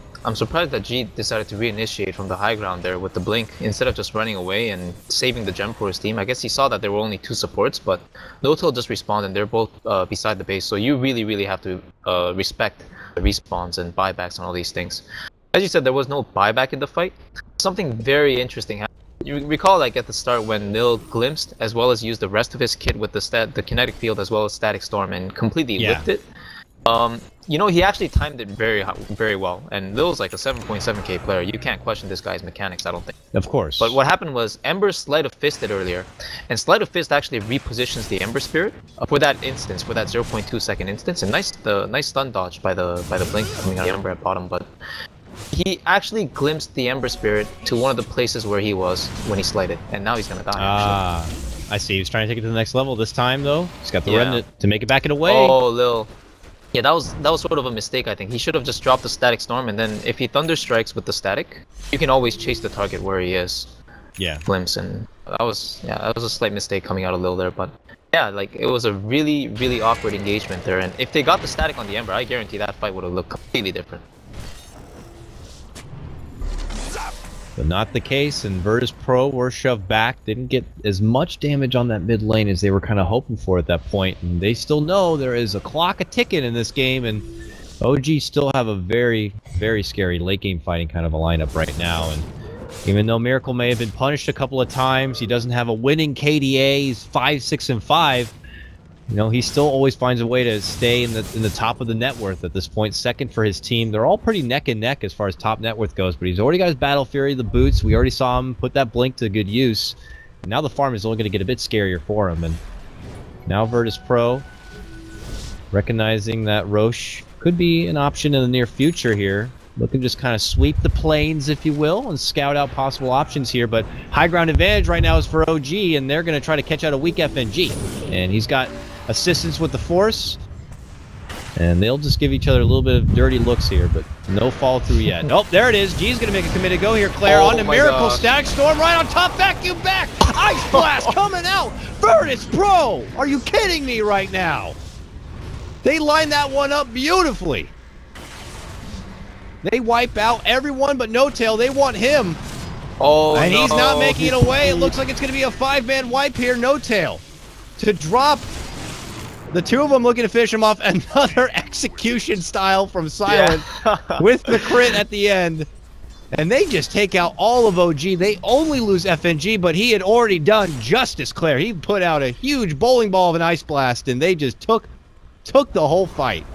C: G decided to reinitiate from the high ground there with the blink instead of just running away and saving the gem for his team. I guess he saw that there were only 2 supports, but No Tail just respawned and they're both beside the base. So you really have to respect the respawns and buybacks and all these things. As you said, there was no buyback in the fight. Something very interesting happened. You recall, like at the start when Nil glimpsed as well as used the rest of his kit with the kinetic field as well as static storm and completely whipped it. You know, he actually timed it very well, and Lil's like a 7.7k player. You can't question this guy's mechanics, I don't think.
B: Of course.
C: But what happened was Ember Sleight of Fisted earlier, and Sleight of Fist actually repositions the Ember Spirit for that instance, for that 0.2 second instance. And nice stun dodge by the blink coming out of Ember at bottom, but he actually glimpsed the Ember Spirit to one of the places where he was when he slighted, and now he's gonna die.
B: I see. He was trying to take it to the next level this time, though. He's got the remnant to make it back and away.
C: Oh, Lil. Yeah, that was sort of a mistake, I think. He should have just dropped the Static Storm, and then if he Thunder Strikes with the Static, you can always chase the target where he is.
B: Yeah.
C: Glimpse, and that was a slight mistake coming out of Lil there, but yeah, like it was a really awkward engagement there, and if they got the Static on the Ember, I guarantee that fight would have looked completely different.
B: But not the case, and Virtus.Pro were shoved back. Didn't get as much damage on that mid lane as they were kind of hoping for at that point. And they still know there is a clock a-ticking in this game, and OG still have a very scary late game fighting kind of a lineup right now. And even though Miracle may have been punished a couple of times, he doesn't have a winning KDA. He's 5, 6, and 5. You know, he still always finds a way to stay in the top of the net worth at this point. Second for his team. They're all pretty neck and neck as far as top net worth goes, but he's already got his Battle Fury, the boots. We already saw him put that blink to good use. And now the farm is only going to get a bit scarier for him. And now Virtus.Pro recognizing that Roche could be an option in the near future here. Looking to just kind of sweep the plains, if you will, and scout out possible options here. But high ground advantage right now is for OG, and they're going to try to catch out a weak FNG. And he's got assistance with the force. And they'll just give each other a little bit of dirty looks here, but no follow through yet. Oh, there it is. G's gonna make a committed go here. Claire on to Miracle.
C: Gosh.
B: Static Storm right on top. Vacuum back. Ice Blast coming out. Virtus.Pro. Are you kidding me right now? They line that one up beautifully. They wipe out everyone but No Tail. They want him.
C: Oh,
B: and he's
C: no.
B: not making it away. It looks like it's gonna be a 5-man wipe here. No Tail to drop. The two of them looking to finish him off. Another execution style from Silent with the crit at the end. And they just take out all of OG. They only lose FNG, but he had already done justice, Claire. He put out a huge bowling ball of an Ice Blast, and they just took the whole fight.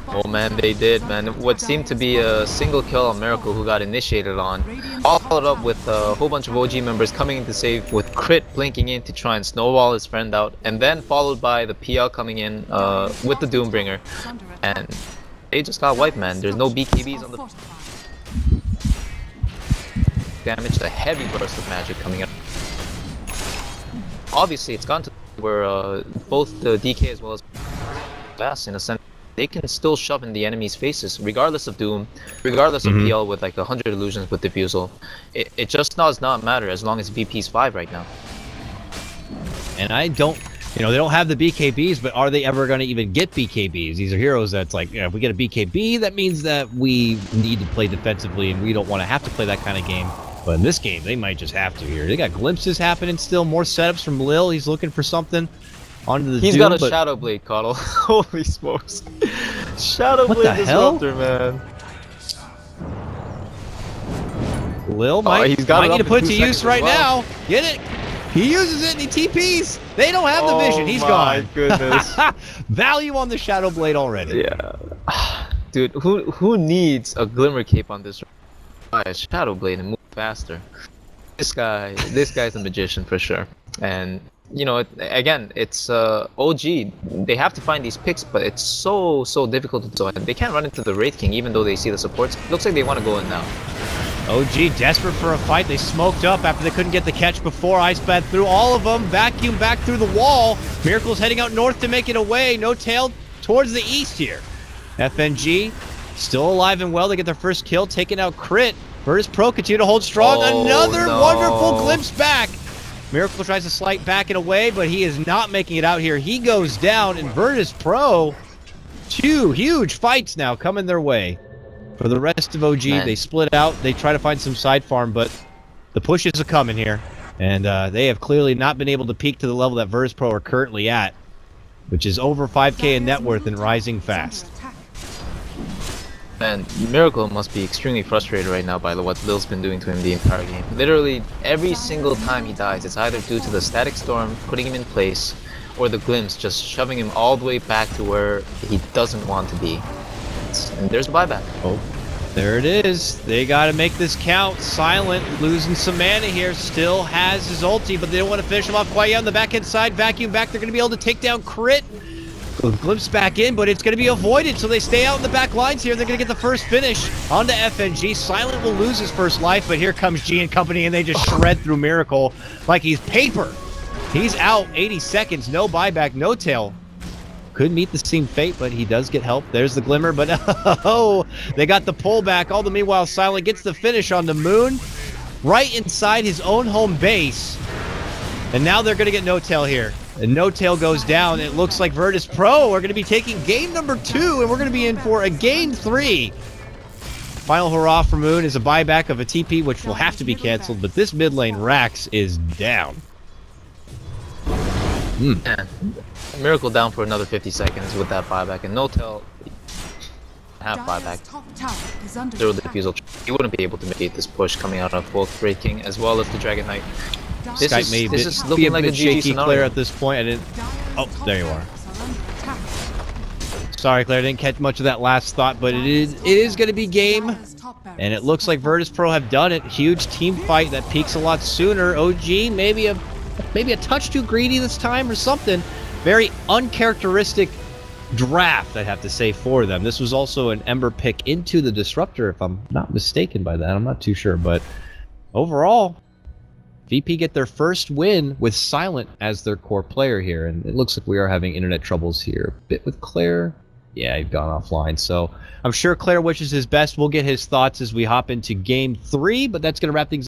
C: Oh man, they did, man. What seemed to be a single kill on Miracle, who got initiated on, all followed up with a whole bunch of OG members coming in to save, with Crit blinking in to try and snowball his friend out, and then followed by the PL coming in with the Doombringer, and they just got wiped, man. There's no BKBs on the damage. A heavy burst of magic coming up. Obviously, it's gone to where both the DK as well as Bass, in a sense, they can still shove in the enemy's faces, regardless of Doom, regardless of PL with like 100 illusions with Diffusal. It just does not matter as long as VP's 5 right now.
B: And I don't, they don't have the BKBs, but are they ever going to even get BKBs? These are heroes that's like, if we get a BKB, that means that we need to play defensively, and we don't want to have to play that kind of game. But in this game, they might just have to here. They got glimpses happening still, more setups from Lil. He's looking for something. Onto the
C: He's
B: Doom,
C: got a Shadow Blade, Coddle. Holy smokes. Shadow Blade Disruptor, man.
B: Lil might need to put it to use right now. Get it? He uses it and he TPs. They don't have the vision. He's gone.
C: Oh my goodness.
B: Value on the Shadow Blade already.
C: Yeah. Dude, who needs a Glimmer Cape on this? Buy a Shadow Blade and move faster. This guy's a magician for sure. And again, it's OG. They have to find these picks, but it's so difficult to do. And they can't run into the Wraith King even though they see the supports. Looks like they want to go in now.
B: OG desperate for a fight. They smoked up after they couldn't get the catch before. Ice Blast through all of them. Vacuum back through the wall. Miracle's heading out north to make it away. No Tail towards the east here. FNG still alive and well. They get their first kill, taking out Crit. Virtus.Pro continue to hold strong. Another wonderful glimpse back. Miracle tries to slight back and away, but he is not making it out here. He goes down, and Virtus.Pro, two huge fights now coming their way. For the rest of OG, they split out. They try to find some side farm, but the pushes are coming here. And they have clearly not been able to peak to the level that Virtus.Pro are currently at, which is over 5K in net worth and rising fast.
C: Man, Miracle must be extremely frustrated right now by what Lil's been doing to him the entire game. Literally, every single time he dies, it's either due to the Static Storm putting him in place, or the Glimpse just shoving him all the way back to where he doesn't want to be. And there's the buyback.
B: Oh, there it is. They got to make this count. Silent losing some mana here. Still has his ulti, but they don't want to finish him off quite yet on the back end side. Vacuum back. They're going to be able to take down Crit. Glimpse back in, but it's going to be avoided, so they stay out in the back lines here. They're going to get the first finish onto FNG. Silent will lose his first life, but here comes G and company, and they just shred through Miracle like he's paper. He's out 80 seconds, no buyback, no tail. Could meet the same fate, but he does get help. There's the Glimmer, but oh, they got the pullback. All the meanwhile, Silent gets the finish on the Moon right inside his own home base. And now they're going to get No Tail here. And No Tail goes down. It looks like Virtus.Pro are going to be taking game number 2, and we're going to be in for a game 3. Final hurrah for Moon is a buyback of a TP, which will have to be canceled, but this mid lane Rax is down.
C: Man, Miracle down for another 50 seconds with that buyback, and No Tail have buyback. Zero Diffusal. He wouldn't be able to make this push coming out of both Wraith King as well as the Dragon Knight. This is looking like a
B: shaky
C: scenario.
B: Claire at this point. I didn't. Oh, there you are. Sorry, Claire, I didn't catch much of that last thought, but it is going to be game, and it looks like Virtus.Pro have done it. Huge team fight that peaks a lot sooner. OG maybe a touch too greedy this time or something. Very uncharacteristic draft, I'd have to say, for them. This was also an Ember pick into the Disruptor, if I'm not mistaken by that. I'm not too sure, but overall, VP get their first win with Silent as their core player here, and it looks like we are having internet troubles here. A bit with Claire. Yeah, he's gone offline, so I'm sure Claire wishes his best. We'll get his thoughts as we hop into Game 3, but that's going to wrap things